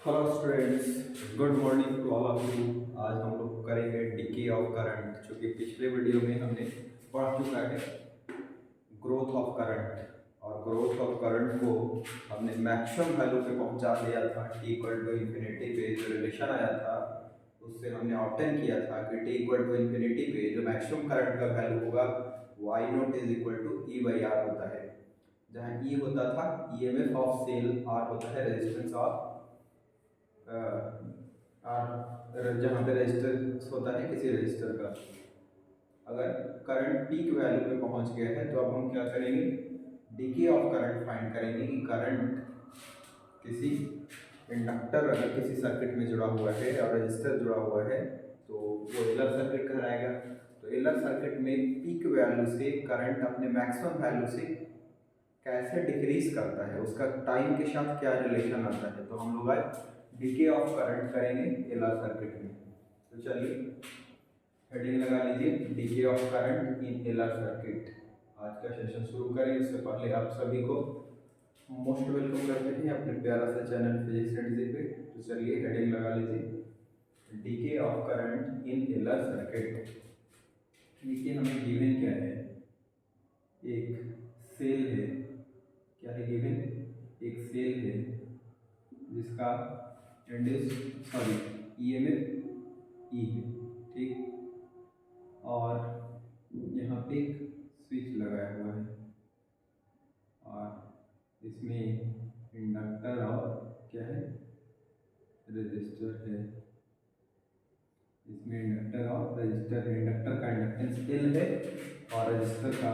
Hello students, good morning to all of you. आज हम लोग करेंगे डिके ऑफ करंट, जो कि पिछले वीडियो में हमने पढ़ चुका है ग्रोथ ऑफ करंट। और ग्रोथ ऑफ करंट को हमने मैक्सिमम वैल्यू पे पहुंचा दिया था। टी इक्वल टू इन्फिनिटी पे जो रिलेशन आया था उससे हमने ऑब्टेन किया था कि टी इक्वल टू इन्फिनिटी पे जो मैक्सिमम करंट का वैल्यू होगा वो I naught is equal to e by R होता है। जहाँ ई होता था ईएमएफ ऑफ सेल, आर होता है रेजिस्टेंस ऑफ और जहाँ पे रजिस्टर होता है किसी रजिस्टर का। अगर करंट पीक वैल्यू पे पहुंच गया है तो अब हम क्या करेंगे, डीके ऑफ करंट फाइंड करेंगे कि करंट किसी इंडक्टर अगर किसी सर्किट में जुड़ा हुआ है और रजिस्टर जुड़ा हुआ है तो वो एलर सर्किट कहलाएगा। तो एलर सर्किट में पीक वैल्यू से करंट अपने मैक्सिमम वैल्यू से कैसे डिक्रीज करता है, उसका टाइम के साथ क्या रिलेशन आता है। तो हम लोग आज डीके ऑफ करंट करेंगे एलआर सर्किट में। तो चलिए हेडिंग लगा लीजिए, DK of current in LR circuit. आज का सेशन शुरू करें उससे पहले आप सभी को मोस्ट वेलकम करते हैं अपने प्यारा सा चैनल फिजिक्स एंड जी पे। तो चलिए हेडिंग लगा लीजिए, DK of current in LR circuit. देखिए हमें गिवन क्या है, एक सेल है। क्या है गिवन, एक सेल है जिसका इंड्यूस सॉरी ईएमएफ ई है, ठीक। और यहाँ पे एक स्विच लगाया हुआ है और इसमें इंडक्टर और क्या है रजिस्टर है। इसमें इंडक्टर और रजिस्टर है। इंडक्टर का इंडक्टेंस एल है और रजिस्टर का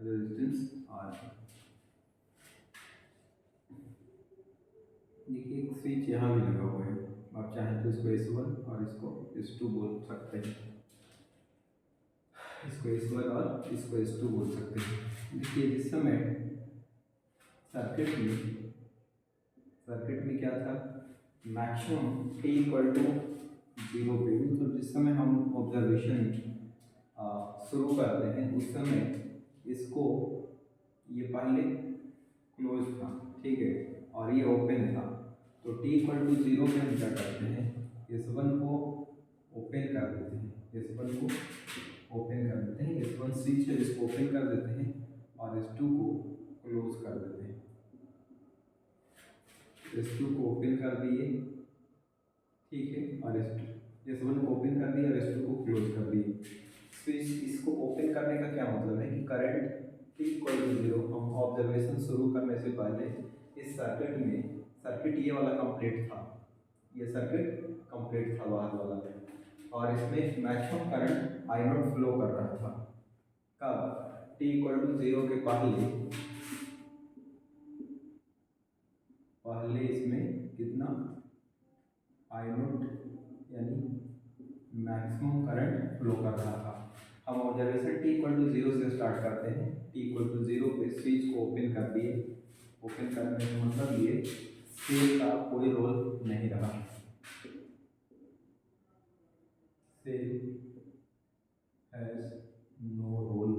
रेजिस्टेंस आर है। देखिए एक स्विच यहाँ भी लगा हुआ है, आप चाहें तो इसको S1 और इसको S2 बोल सकते हैं, इसको S1 और इसको S2 बोल सकते हैं। देखिए जिस समय सर्किट में क्या था, मैक्सिमम t इक्वल टू 0 पे, तो जिस समय हम ऑब्जर्वेशन शुरू करते हैं उस समय इसको ये पहले क्लोज था, ठीक है, और ये ओपन था। तो t इक्वल टू 0 पे हम क्या करते हैं, S1 को ओपन कर देते हैं, S1 को ओपन कर देते हैं, S1 स्विच है जिसको ओपन कर देते हैं और S2 को क्लोज कर देते हैं। S2 को ओपन कर दिए, ठीक है, और S1 को ओपन कर दिया और S2 को क्लोज कर दिए। स्विच इसको ओपन करने का क्या मतलब है कि करंट t इक्वल टू 0, हम ऑब्जर्वेशन शुरू करने से पहले इस सर्किट ये वाला कंप्लीट था, ये सर्किट कंप्लीट था बाहर वाला, और इसमें maximum current I not flow कर रहा था। कब, t इक्वल टू 0 के पहले इसमें कितना आई नॉट यानी मैक्सिमम करंट फ्लो कर रहा था। हम ऑब्जर्वेशन t इक्वल टू 0 से स्टार्ट करते हैं। t इक्वल टू 0 पे स्विच को ओपन कर दिए। ओपन करने का मतलब ये सेल का कोई रोल नहीं रहा, cell has no role.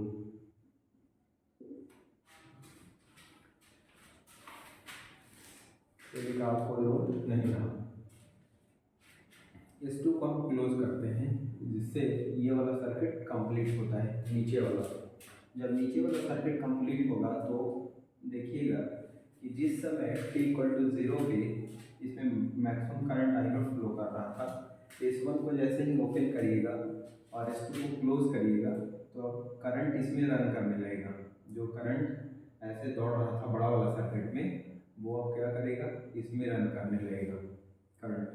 Cell का कोई रोल नहीं रहा। S2 को हम क्लोज करते हैं जिससे ये वाला सर्किट कंप्लीट होता है, नीचे वाला। जब नीचे वाला सर्किट कंप्लीट होगा तो देखिएगा कि जिस समय t इक्वल टू 0 पे इसमें maximum current I not flow कर रहा था, S1 को जैसे ही ओपन करिएगा और S2 को क्लोज करिएगा तो अब करंट इसमें रन करने लगेगा। जो करंट ऐसे दौड़ रहा था बड़ा वाला सर्किट में, वो अब क्या करेगा, इसमें रन करने लगेगा करंट।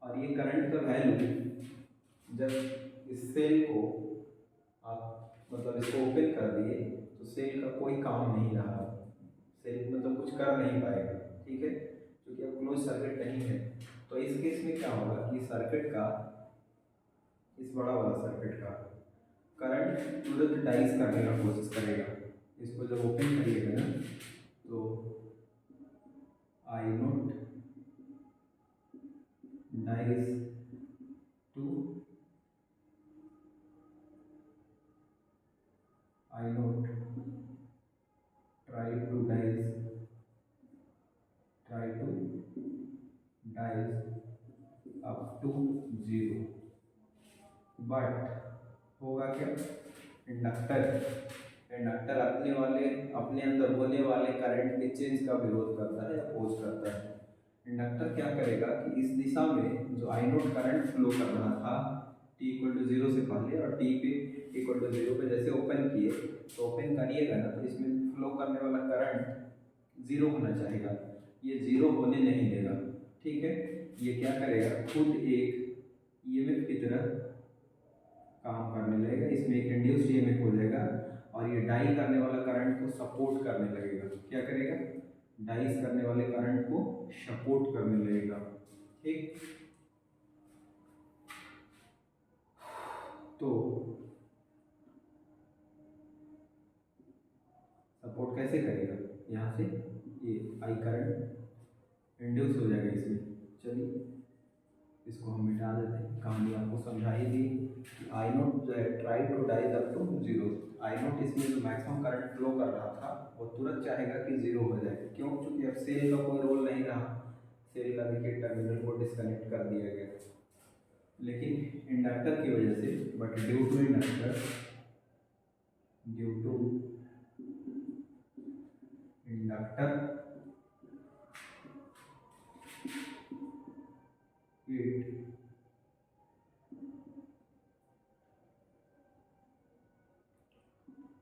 और ये करंट का वैल्यू जब इस सेल को आप मतलब इसको ओपन कर दिए तो सेल का कोई काम नहीं रहा, सेल मतलब कुछ कर नहीं पाएगा, ठीक है, क्योंकि अब क्लोज सर्किट नहीं है। तो इस केस में क्या होगा कि सर्किट का, इस बड़ा वाला सर्किट का करंट तुरंत डाइज करने का कोशिश करेगा। इसको जब ओपन करिएगा ना तो I naught dies to I note try to dies up to 0, but होगा क्या, इंडक्टर इंडक्टर अपने अंदर होने वाले करंट के चेंज का विरोध करता है, अपोज करता है। इंडक्टर क्या करेगा कि इस दिशा में जो आई नोट करंट फ्लो कर रहा था t इक्वल टू 0 से पहले और t पे इक्वल टू 0 पे जैसे ओपन किए, तो ओपन करिएगा ना तो इसमें फ्लो करने वाला करंट 0 होना चाहेगा, ये 0 होने नहीं देगा। ठीक है, ये क्या करेगा, खुद एक ईएमएफ की तरह काम करने लगेगा, इसमें एक इंड्यूस्ड ईएमएफ हो जाएगा और ये डाई करने वाला करंट को सपोर्ट करने लगेगा। क्या करेगा, डाइस करने वाले करंट को सपोर्ट करने लगेगा। ठीक, तो सपोर्ट कैसे करेगा, यहाँ से ये आई करंट इंड्यूस हो जाएगा इसमें। चलिए इसको हम मिटा देते हैं, कहानी आपको समझा ही दी कि आई नोट जो है try to dies up to 0, I naught इसमें जो मैक्सिमम करंट फ्लो कर रहा था वो तुरंत चाहेगा कि 0 हो जाए, क्यों, क्योंकि अब सेल का कोई रोल नहीं रहा, सेल का देखिए टर्मिनल को डिस्कनेक्ट कर दिया गया, लेकिन इंडक्टर की वजह से, but due to inductor, due to inductor it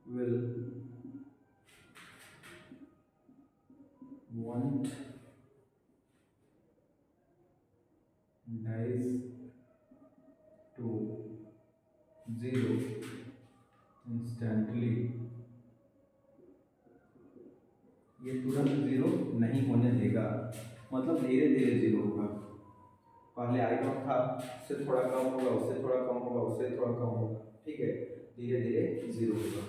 will want dies to 0 instantly, ये तुरंत 0 नहीं होने देगा, मतलब धीरे धीरे 0 होगा। पहले आई नॉट था, उससे थोड़ा कम होगा, उससे थोड़ा कम होगा, उससे थोड़ा कम होगा, ठीक है, धीरे धीरे 0 होगा।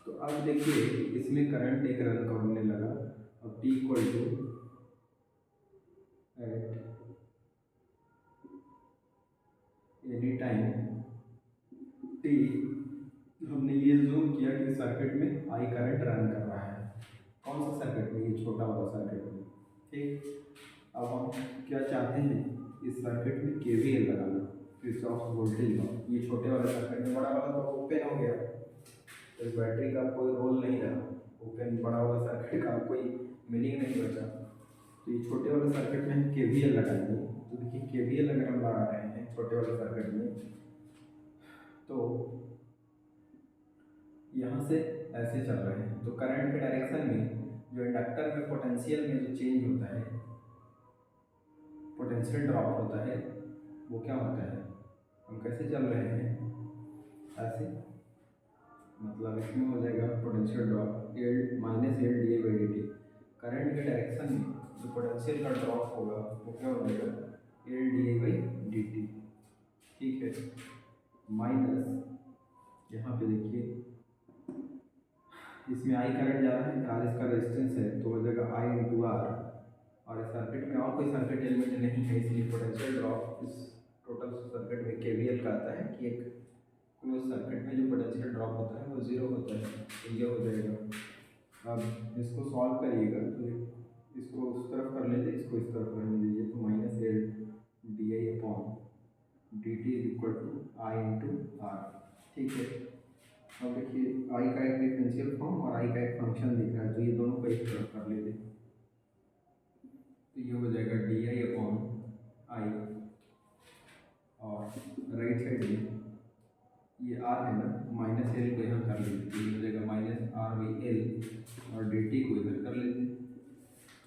तो अब देखिए इसमें करंट एक रन करने लगा, अब t equal to at any time t, हमने ये जूम किया कि सर्किट में आई करंट रन कर रहा है, कौन सा सर्किट में, ये छोटा वाला सर्किट में। ठीक, अब हम क्या चाहते हैं, इस सर्किट में KVL लगाना, किरचॉफ वोल्टेज लॉ, ये छोटे वाले सर्किट में, बड़ा वाला तो ओपन हो गया, तो इस बैटरी का कोई रोल नहीं रहा, ओपन बड़ा वाला सर्किट का कोई मीनिंग नहीं बचा, तो ये छोटे वाले सर्किट में हम KVL लगाएंगे। तो देखिए KVL अगर हम लगा रहे हैं छोटे वाले सर्किट में, तो यहाँ से ऐसे चल रहे हैं, तो करंट के डायरेक्शन में जो इंडक्टर में पोटेंशियल में जो चेंज होता है, पोटेंशियल ड्रॉप होता है, वो क्या होता है, हम कैसे चल रहे हैं ऐसे, मतलब इसमें हो जाएगा potential drop L minus L D A by D T, current के डायरेक्शन में जो पोटेंशियल का ड्रॉप होगा वो क्या हो जाएगा, L D A by D T. ठीक है, माइनस यहाँ पे देखिए इसमें आई करंट जा रहा है, आर इसका रेजिस्टेंस है, तो हो जाएगा आई इंटू आर, और इस सर्किट में और कोई सर्किट एलिमेंट नहीं है, इसलिए पोटेंशियल ड्रॉप इस टोटल सर्किट में KVL का आता है कि एक क्लोज सर्किट में जो पोटेंशियल ड्रॉप होता है वो 0 होता है, तो ये हो जाएगा। अब इसको सॉल्व करिएगा तो इसको उस तरफ कर लेते, इसको इस तरफ रहने दीजिए, तो minus L D I upon D T is equal to I into R. ठीक है, अब देखिए आई का एक डिफरेंशियल फॉर्म और आई का एक फंक्शन दिख रहा है, तो ये दोनों को एक तरफ कर लेते, तो ये हो जाएगा डी आई अपॉन आई, और राइट साइड में ये आर है ना, माइनस एल को यहाँ कर लेते, तो ये हो जाएगा माइनस आर बाई एल, और डी टी को इधर कर लेते,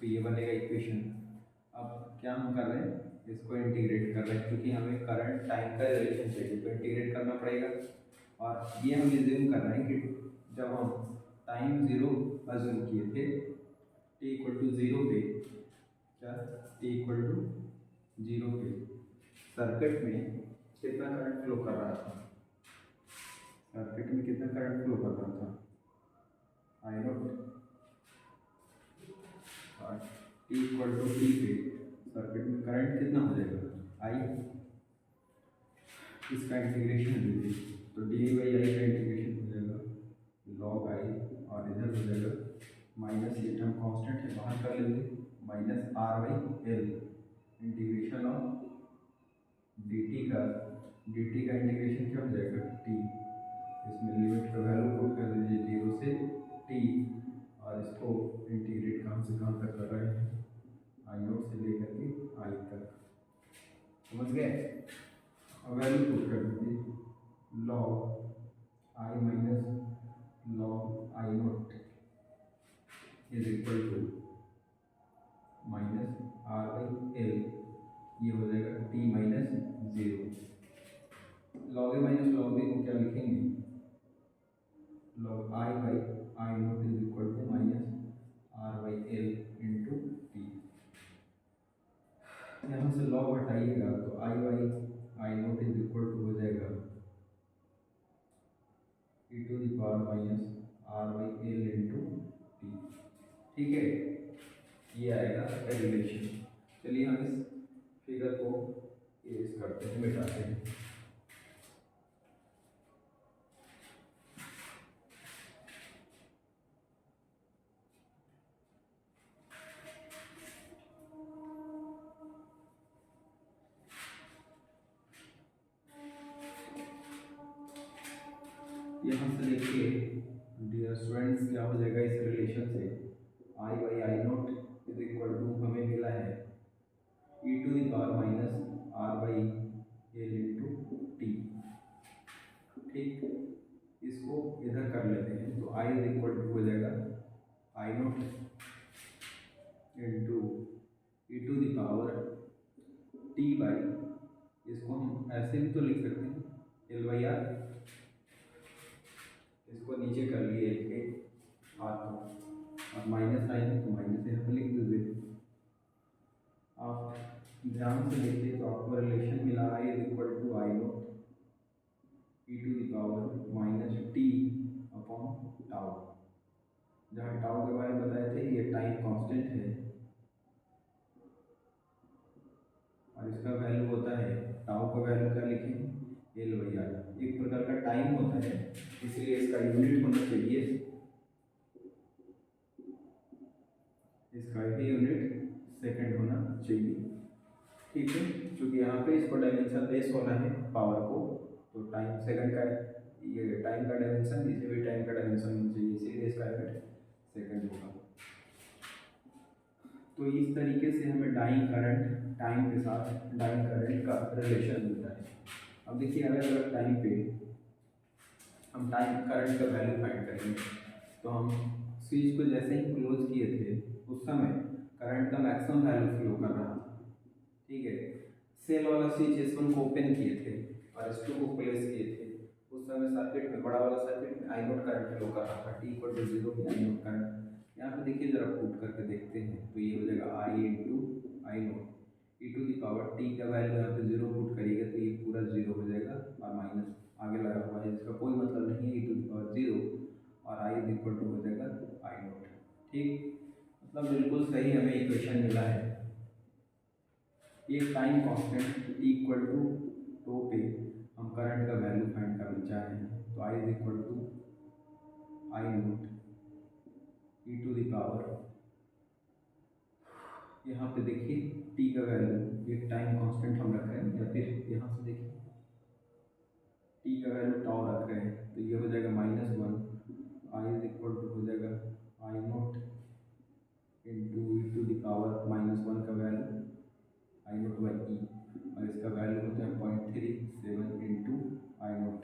तो ये बनेगा इक्वेशन। अब क्या हम कर रहे हैं, इसको इंटीग्रेट कर रहे हैं, क्योंकि हमें करंट टाइम का रिलेशन चाहिए, तो इंटीग्रेट करना पड़ेगा। और ये हम एज्यूम कर रहे हैं कि जब हम टाइम 0 अज्यूम किए थे, t इक्वल टू 0 पे, क्या t इक्वल टू 0 पे सर्किट में कितना करंट फ्लो कर रहा था, सर्किट में कितना करंट फ्लो कर रहा था, आई नोट, और t इक्वल टू t पे सर्किट में करंट कितना हो जाएगा, आई, इसका इंटीग्रेशन लीजिए, तो डी बाई आई का इंटीग्रेशन हो जाएगा लॉग आई, और इधर हो जाएगा माइनस, ये टर्म कॉन्स्टेंट है बाहर कर लेंगे, minus R by L integration of D T का इंटीग्रेशन क्या हो जाएगा टी, इसमें लिमिट का वैल्यू पुट कर दीजिए 0 से टी, और इसको इंटीग्रेट कहाँ से कहाँ तक कर रहे हैं, आई नोट से लेकर के आई तक, समझ गए। अब वैल्यू पुट कर दीजिए log I minus log I naught is equal to minus R by L, ये हो जाएगा t minus 0। Log a minus log b को क्या लिखेंगे, log I by I naught is equal to minus R by L into t. यहाँ से log हटाइएगा तो I by I naught is equal to हो जाएगा e to the power minus R by L into t, ठीक है, ये आएगा रिलेशन। चलिए हम इस फिगर को इरेज करते हैं, मिटाते हैं। यहाँ से देखिए डियर स्टूडेंट्स क्या हो जाएगा इस रिलेशन से, I by I naught is equal to हमें मिला है e to the power minus R by L into t, ठीक, इसको इधर कर लेते हैं तो आई इज इक्वल टू हो जाएगा I naught into e to the power t by, इसको हम ऐसे भी तो लिख सकते हैं एल बाई आर, इसको नीचे कर लिए एल के आर को, और माइनस साइन है तो माइनस यहाँ पर लिख दीजिए। आप ध्यान से देखिए तो आपको रिलेशन मिला I is equal to I naught e to the power minus t upon tau, जहाँ टाउ के बारे में बताए थे ये टाइम कांस्टेंट है और इसका वैल्यू होता है, टाउ का वैल्यू क्या लिखें एल बाई आर, एक प्रकार का टाइम होता है इसलिए इसका यूनिट होना चाहिए, इसका ही यूनिट सेकंड होना चाहिए, ठीक है, क्योंकि यहाँ पे इसको डायमेंशन लेस होना है पावर को, तो टाइम सेकंड का ये टाइम का डायमेंशन, इसे भी टाइम का डायमेंशन होना चाहिए, इसीलिए इसका यूनिट सेकंड होगा। तो इस तरीके से हमें डाइंग करंट टाइम के साथ डाइंग करंट का रिलेशन मिलता है। अब देखिए अलग अलग टाइम पे हम टाइम करंट का वैल्यू फाइंड करेंगे, तो हम स्विच को जैसे ही क्लोज किए थे उस समय करंट का मैक्सिमम वैल्यू फ्लो कर रहा था, ठीक है, सेल वाला स्विच S1 को ओपन किए थे और S2 को प्लेस किए थे, उस समय सर्किट में बड़ा वाला सर्किट में आई नोट करंट फ्लो कर रहा था, T इक्वल टू 0 में आई नोट करंट। यहाँ पे देखिए जरा पुट करके देखते हैं तो ये हो जाएगा I into I naught e to the power t का वैल्यू यहाँ पे 0 पुट करिएगा तो ये पूरा 0 हो जाएगा और माइनस आगे लगा हुआ है जिसका कोई मतलब नहीं है, ई टू द पावर 0 और आई इज इक्वल टू हो जाएगा आई नोट, ठीक, मतलब बिल्कुल सही हमें इक्वेशन मिला है। ये time constant T equal to tau पे हम करंट का वैल्यू फाइंड करना चाह रहे हैं, तो I is equal to I naught e to the power, यहाँ पे देखिए टी का वैल्यू एक टाइम कांस्टेंट हम रख रहे हैं, या फिर यहाँ से देखिए टी का वैल्यू टाउ रख रहे हैं तो ये हो जाएगा -1, आई इज इक्वल टू हो जाएगा I naught into e to the power -1 का value I naught by e, और इसका वैल्यू होता है 0.37 इंटू आई नोट,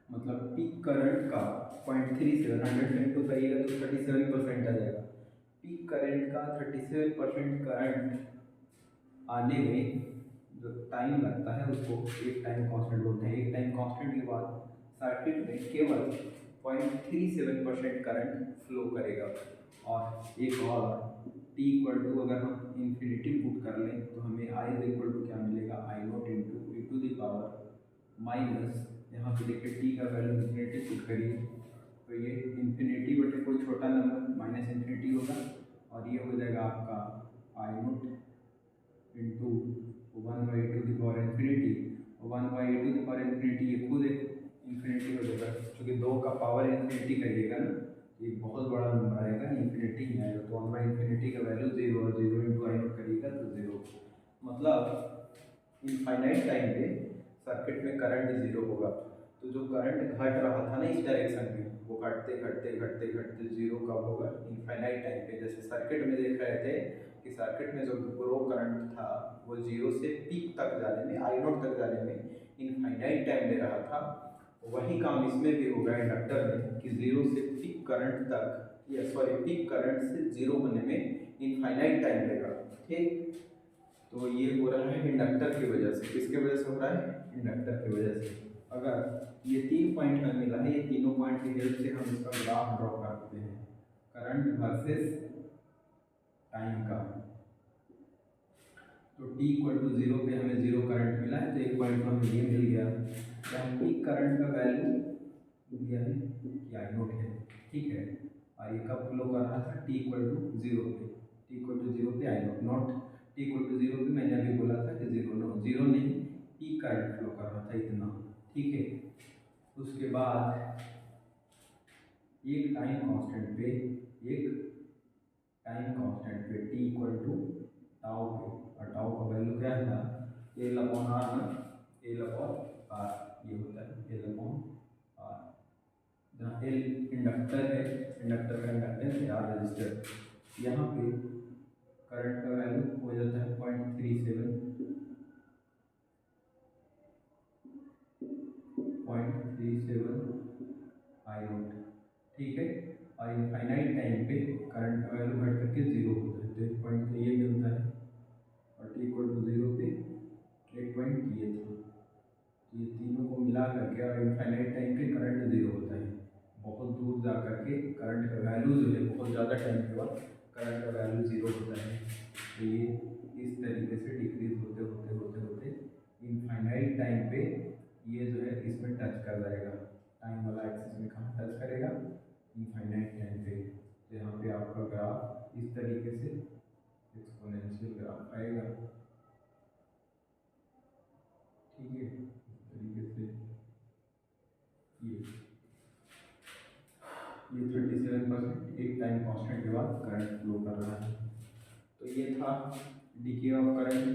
मतलब पीक करंट का 0.37 100 इंटू करिएगा तो 37% आ जाएगा। पीक करंट का 37% करंट आने में जो टाइम लगता है उसको एक टाइम कांस्टेंट बोलते हैं। एक टाइम कांस्टेंट के बाद सर्किट में केवल 0.37% करंट फ्लो करेगा, और एक और टी इक्वल टू अगर हम इन्फिनिटी पुट कर लें तो हमें आई इज इक्वल टू क्या मिलेगा I naught into e to the power minus, यहाँ पे देखिए टी का वैल्यू इन्फिनिटी पुट करिए तो ये इन्फिनिटी बटे कोई छोटा नंबर माइनस इन्फिनिटी होगा, और ये हो जाएगा आपका I naught into 1/2 to the power infinity, 1/2 to the power infinity ये खुद एक इन्फिनिटी हो जाएगा, क्योंकि 2 का पावर इन्फिनिटी करिएगा ना एक बहुत बड़ा नंबर आएगा, इन्फिनिटी नहीं आएगा। तो 1/इन्फिनिटी का वैल्यू 0 और 0 इंटू आई नोट करिएगा तो 0। मतलब इनफाइनाइट टाइम पे सर्किट में करंट 0 होगा। तो जो करंट घट रहा था ना इस डायरेक्शन में, वो घटते घटते घटते घटते 0 कब होगा? इनफाइनाइट टाइम पे। जैसे सर्किट में देख रहे थे कि सर्किट में जो ग्रो करंट था वो 0 से पीक तक जाने में, आई नोट तक जाने में इनफाइनाइट टाइम ले रहा था, वही काम इसमें भी होगा इंडक्टर में कि 0 से पीक करंट तक, या सॉरी पीक करंट से 0 होने में इनफाइनाइट टाइम लेगा। ठीक, तो ये हो रहा है इंडक्टर की वजह से। किसके वजह से हो रहा है? इंडक्टर की वजह से। अगर ये 3 पॉइंट हमें मिला है, ये तीनों पॉइंट की हेल्प से हम इसका ग्राफ ड्रॉ करते हैं, करंट वर्सेस टाइम का। तो t इक्वल टू 0 पे हमें 0 करंट मिला है, तो एक पॉइंट तो हमें ये मिल गया। तो हम पीक करंट का वैल्यू दिया है कि आई नोट है, ठीक है। और ये कब फ्लो कर रहा था? t इक्वल टू 0 पे, t इक्वल टू 0 पे I naught, not t equal to 0 पे मैंने अभी बोला था कि 0 नहीं, पीक करंट फ्लो कर रहा था इतना, ठीक है। उसके बाद एक टाइम कांस्टेंट पे, t इक्वल टू टाउ पे, और टाउ का वैल्यू क्या था? एल अपॉन आर ना, एल अपॉन आर ये होता है, एल अपॉन आर, जहाँ एल इंडक्टर है, इंडक्टर का इंडक्टेंस है, आर रजिस्टर। यहाँ पे करंट का वैल्यू हो जाता है 0.37 आई नोट, ठीक है। और इनफाइनाइट टाइम पे करंट का वैल्यू घट करके 0 होता है, तो एक पॉइंट तो ये मिलता है, और t इक्वल टू 0 पे एक पॉइंट ये था। ये तीनों को मिला करके और इनफाइनाइट टाइम पे करंट 0 होता है। बहुत दूर जा करके करंट का वैल्यू जो है, बहुत ज़्यादा टाइम के बाद करंट का वैल्यू 0 होता है। तो ये इस तरीके से डिक्रीज होते होते होते होते इनफाइनाइट टाइम पे ये जो है इसमें टच कर जाएगा, टाइम वाला एक्सिस में कहाँ टच करेगा? इनफाइनाइट टाइम पे। तो यहाँ पे आपका ग्राफ इस तरीके से एक्सपोनेंशियल ग्राफ आएगा, ठीक है। इस तरीके से ये 37% एक टाइम कांस्टेंट के बाद करंट फ्लो कर रहा है। तो ये था DK of current,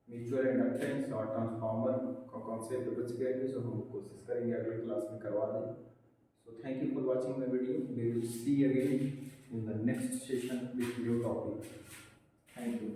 mutual inductance और ट्रांसफार्मर का कॉन्सेप्ट बच गया है, जो हम कोशिश करेंगे अगले क्लास में करवा दें। So thank you for watching the video. We will see again in the next session with new topic. Thank you.